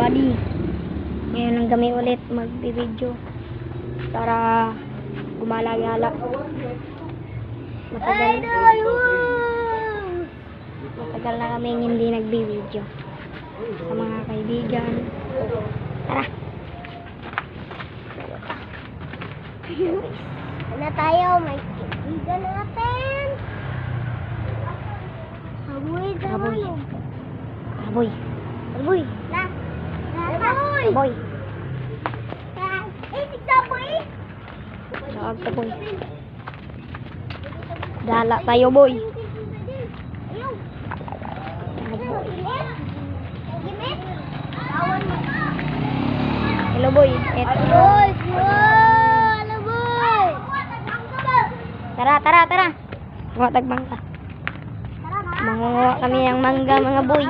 everybody. Ngayon lang kami ulit mag-video para gumala-gala. Matagal na kami hindi nagbi-video sa mga kaibigan. Tara. Ano tayo? May kaibigan natin. Haboy sa Haboy. manok. Aboy. Aboy. Haboy. Aboy. Saboy. Sawag ka, boy. Dala tayo, boy. Hello, boy. Tara. Tumatag bangka. Mangunguha kami ng mangga, mga boy.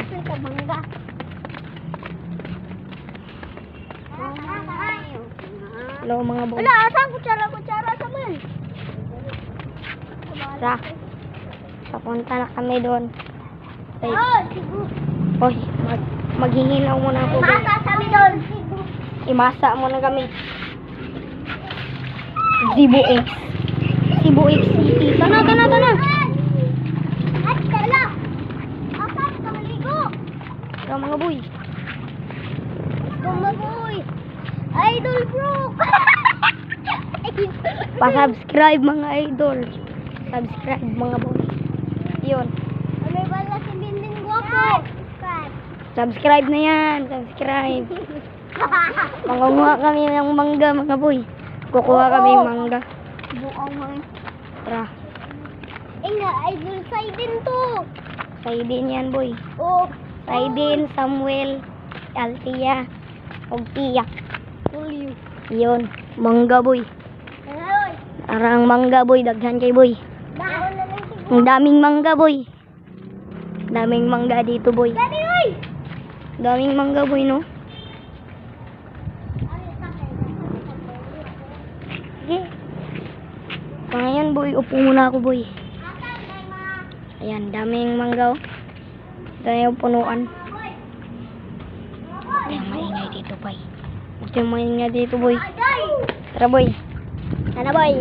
Hello, mga boy. Wala, saan kutsara sa man? Tara. Papunta na kami doon. Ay, Siguro. boy, maghihilaw muna ako, boy. Masasami doon. Imasa muna kami. Cebu X City. Tana. At tala. Asan ka maligo? Tara, mga boy. Gumagoy. Idol bro. Pa-subscribe, mga idol. Subscribe, mga boy. Yun. May bala si Binding Guwapo. Subscribe na yan. Subscribe. Mangunguha kami ng mangga, mga boy. Kukuha kami ng mangga. Buong mga. Tara. Nga, idol Saidin to. Saidin yan, boy. Oh. Saidin, Samuel, Altia, og Tia. Julio. Yun. Mangga, boy. Ay. Arang mangga, boy. Daghan kay, boy. Dahon na lang siguro. Ang daming mangga, boy. Daming mangga dito, boy. Dali, oy. Daming mangga, boy, no? Sige. So, ngayon, boy, upo muna ako, boy. Ayan, daming mangga, oh. Ito na yung punuan. Ayan, maingay dito, boy. Ito yung maingay dito, boy. Tara, boy. Tara, boy.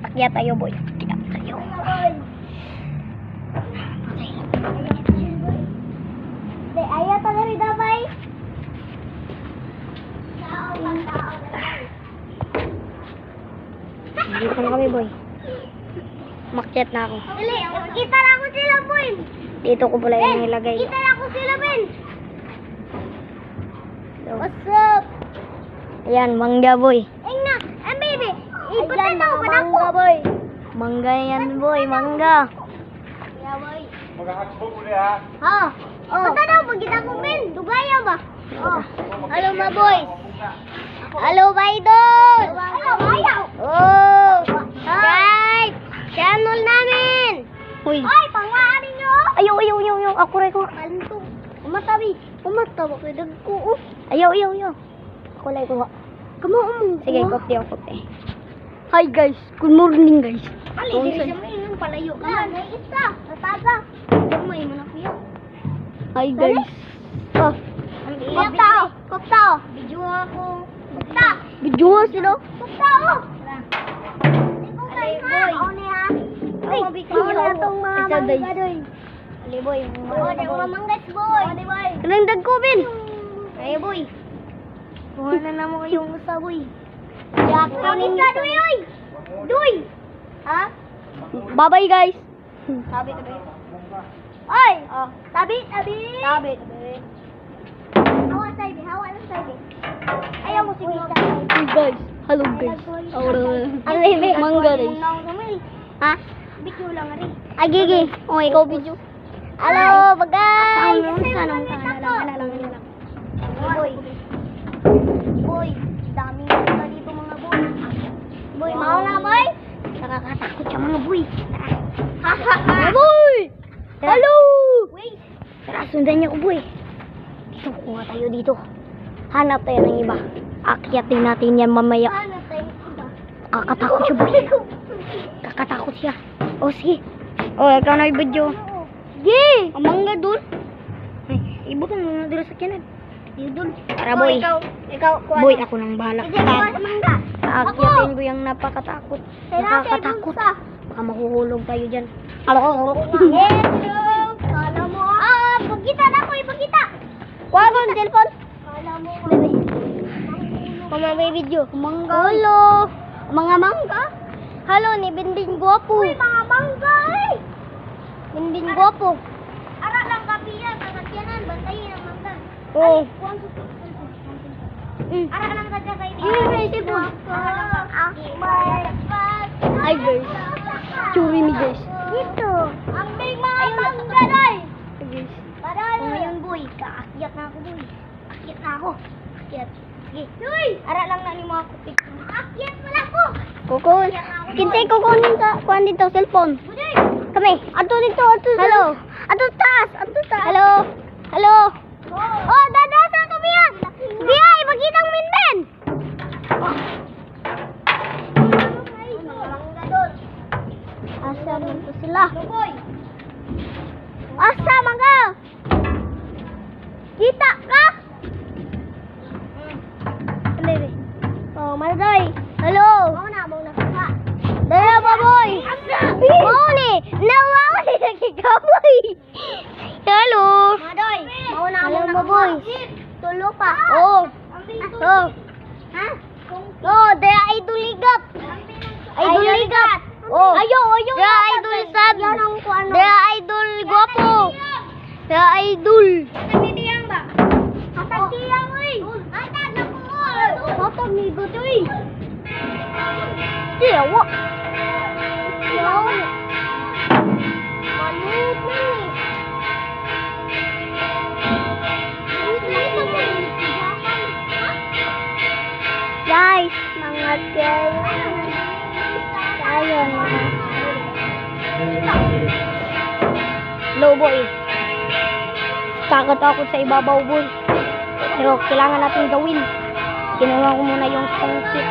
Akyat tayo, boy. Akyat tayo. Ayaw tayo rin dabay. Dito na kami, boy. Makyat na ako. Dali, kita na ako sila, boy. Dito ko pala yung nilagay. Kita na ako sila, Ben. So, What's up? ayan, mangga, boy. Engna, baby. Iputan daw pa na ako. Boy. Mangga yan, boy. Mangga. Yeah, boy. Ha? Punta daw, magkita ko, Ben. Dugaya ba? Oh. Hello, my boys. Hello, Baidol. Hello, Bayaw. Oh. Guys, channel namin. Uy. Ay, pangwaanin nyo. Ayaw. Ako rin ko. Kalintong. Umatabi. Umatabi ko. Dagko. Ayaw. Ako lang ko. Kamo mo. Sige, kopi. Hi, guys. Good morning, guys. Dili sa may nang palayo ka. May isa. Nataga. May manapiyo. Hi, guys. Oh, Koptao. Video ako. Kopta. video sila. Koptao. Ay, boy. Oni ha. Ay, itong mga mangga. Ali, boy. Mga manggas, boy. Boy. Anong dagkubin? Ay, boy. Kuha na naman kayong usa, boy. Yak. Ang isa, duy. Duy. Ha? Bye-bye, guys. Tabi. Oy! Tabi. Hawa na sabi. Ayaw mo sige. Hey, guys. Hello, guys. Ang lebe. Mangga, guys. Ha? Video lang rin. Ay, gigi. Oh, ikaw video. Hello, bagay. Sanong. Boy, daming mga dito mga boy. Boy, mau na boy? Nakakatakot siya, mga boy. Hahaha. Boy! Tara. Hello! Wait. Tara, sundan niyo ko, boy. Dito, kuha tayo dito. Hanap tayo ng iba. Akyatin natin yan mamaya. Ano tayo iba? Kakatakot siya, boy. Kakatakot siya. O, sige. O, ikaw na i-video. Sige. Ang mangga dun. Ibutang mo na dito sa kinan. Yun. Para, boy. Ikaw, kuha. Boy, ako nang bahala. Kasi kuha sa mangga. Aakyatin ko yung napakatakot. Nakakatakot. Baka mahuhulog tayo dyan. Yes, kala mo. Pagkita na ko, ipagkita. Kuha ko ang cellphone. Kala mo. Kumamay video. Mangga. Hello. Mga mangga. Hello, ni Binding Guwapo. Uy, mga mangga eh. Binding Guwapo. Ara lang kapiya sa sakyanan, bantayin ang mangga. Oo. Ara lang ka kay Ay, guys. Churi mi, guys. Dito. Ang big mga mangga day. Guys. Ngayon, boy, kaakyat na ako, boy. Akyat na ako. Akyat. Sige. Uy! Ara lang na ni mga kupit. Akyat pala ko. Kukun. Kinsay kukunin sa kuhan dito, cellphone. Buday! Kami. Ato dito, ato. Hello. Ato taas, ato taas. Hello. Hello. Oh, dada sa tumiyan! Biya, ipagkitang minmen! Asa dito sila? Asa, mangga? Kita ka? Dali. Oh, Maldoy. Hello. Mau na ka. Dala ba, boy? Mauli! Nawawali na kikaboy! Hello. Madoy! Mauna Hello, mo boy. Tulo pa. Oo. Oh. Ha? Oh, daya idol ligat. Idol ligat. Oh. Ayaw. Daya idol sad. Yan ang kuano. Daya idol guwapo. Daya idol. Katagdiyang ba? Katagdiyang, uy. Katag na po. Tatag ni Godoy. Diyawa. Yaw. Malit na ni. Guys, mga guys. Tayo na. Hello, boy. Takot-takot sa ibabaw, boy. Pero kailangan natin gawin. Kinuha ko muna yung sungkit.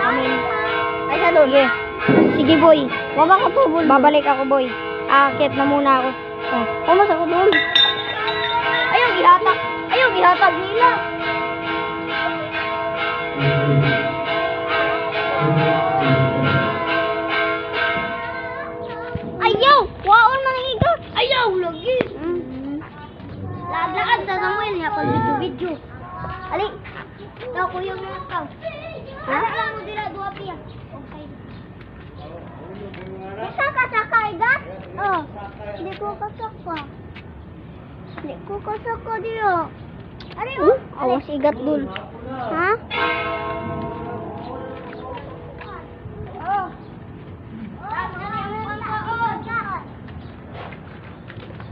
Ay, sa doon. Sige, boy. Huwag ako tubol. Babalik ako, boy. Aakit na muna ako. Oh, pumas ako doon. Ayaw, gihatag nila. Ayaw! Waon mangigat! Ayaw! Lagi! Lagaan sa Samuel niya pag video-video. Ali! Ikaw kuyong na ikaw. Ha? Lang mo dila duwa piya. Isa ka saka igat? Oh. Hindi ko kasaka. Hindi ko kasaka diyo. Ari oh. Awas igat dul. Ha? Oh.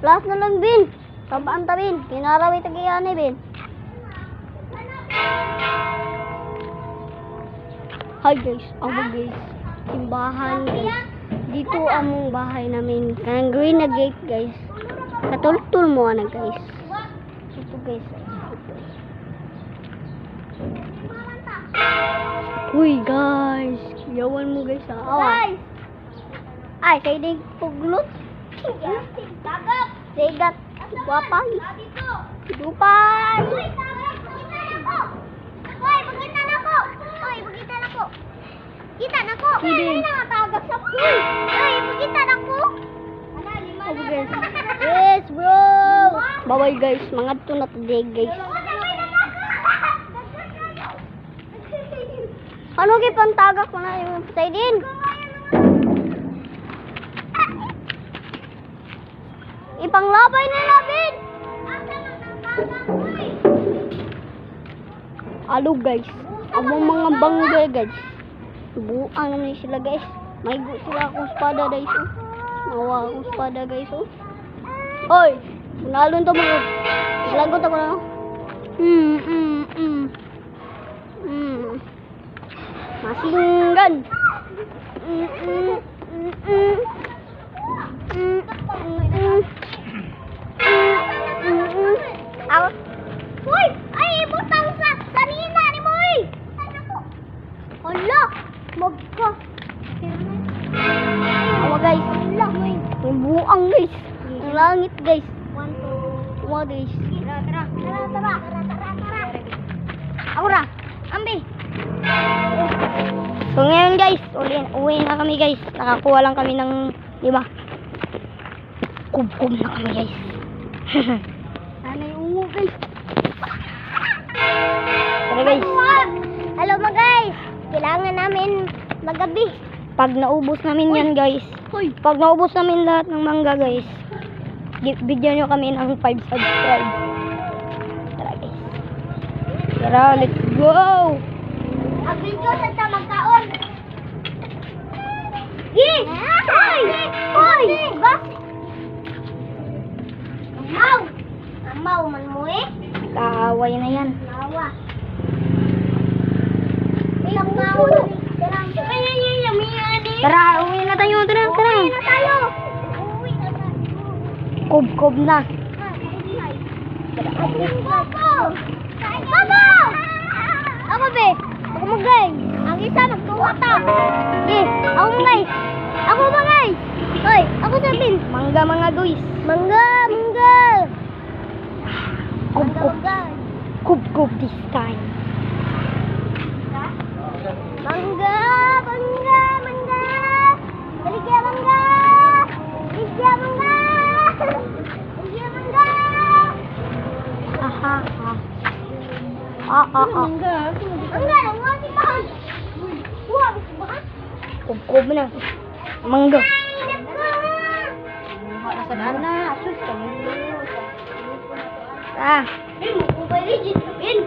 Last na lang, Bin. Tabaan ta, Bin. Kinaraway tagiyan eh, Bin. Hi, guys. Ako, guys. Simbahan, guys. Dito among bahay namin. Kanang green na gate, guys. Katultul mo na, guys. Ito, guys. Uy, guys. Yawan mo, guys. Guys! Ay, kay dig puglot. Tagap! Sigat. Wapay. Dito! Dupay. Uy, tagap! Pakita na ko! Uy, pakita na ko! Uy, pakita na ko! Kita na ko! Sige. Ay, nakatagap sa uy! Uy, pakita na ko! Ano, lima Okay, na. guys. Yes, bro. Bye-bye, guys. Mga to na today, guys. Ano kay pantagak mo na yung patay din? Ipanglabay nila, Bin. Alo, guys. Abong mga bangga, guys. Buang naman sila, guys. May go sila akong espada, guys. Oh. Mawa akong espada, guys. Oh. Oy! Nalun to mga. Lagot ako na. Masinggan. Ako. Uy! Ay, butang sa sarina ni mo, uy! Hala! Magka! Awa, guys. Hala, uy! Ang buang, guys. Ang langit, guys. 1, 2, Awa, guys. 3, Tara. Tara. Ako ra. Ambi. So ngayon guys, uwi na kami guys. Nakakuha lang kami ng 5. Kub na kami guys. Sana yung uwi guys. Tara guys. Hello mga guys. Kailangan namin magabi. Pag naubos namin yan guys. Pag naubos namin lahat ng mangga guys. Bigyan nyo kami ng 5 subscribe. Tara guys. Tara, let's go! Ang video sa tamagkaon. Hoy! Bas! Amaw man mo eh. Kaaway na yan. Nawa. Tamagkaon. Tara, uwi na tayo. Tara. Uwi na tayo. Kub na. Baba! Ako be. Ako mo guys. Ang isa magtuwata. Ako mo guys. Ako ba guys? Hoy, ako sabihin. Mangga mga guys. Mangga. Kub this time. Mangga. Baligya mangga. Aha. Mangga, nang wasi bahan. Wah, bahan. Kub na. Mangga. Nasa daan na. Asus kami. Ah. Mobile Legends sabihin.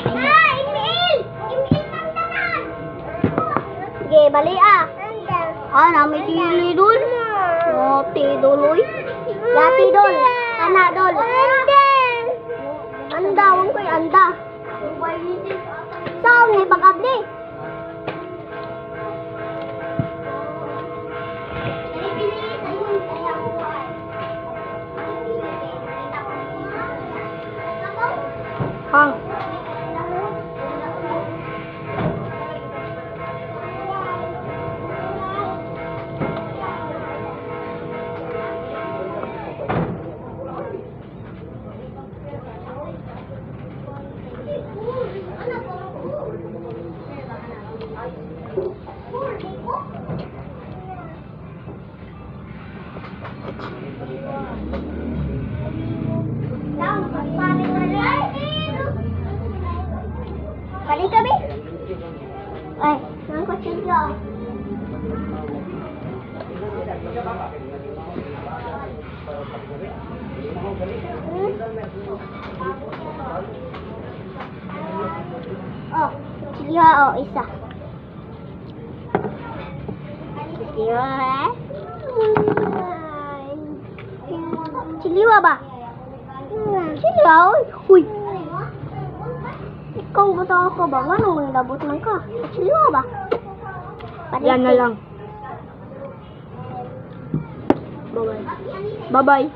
Email ng tanan. Sige, bali ah. Namin sili dul. Yati dul, oy. Yati dol. Ana dol. Anda, wong ko'y anda. Saan may pag-abdi? Hang. Balik kami? Ay, nang kutsilyo. Oh, kutsilyo, oh, isa. Kutsilyo, eh? Kutsilyo ba? Kutsilyo, huy. Ikaw ba ka ba? Anong mga labot man ka? Kutsilyo ba? Yan na lang. Bye-bye.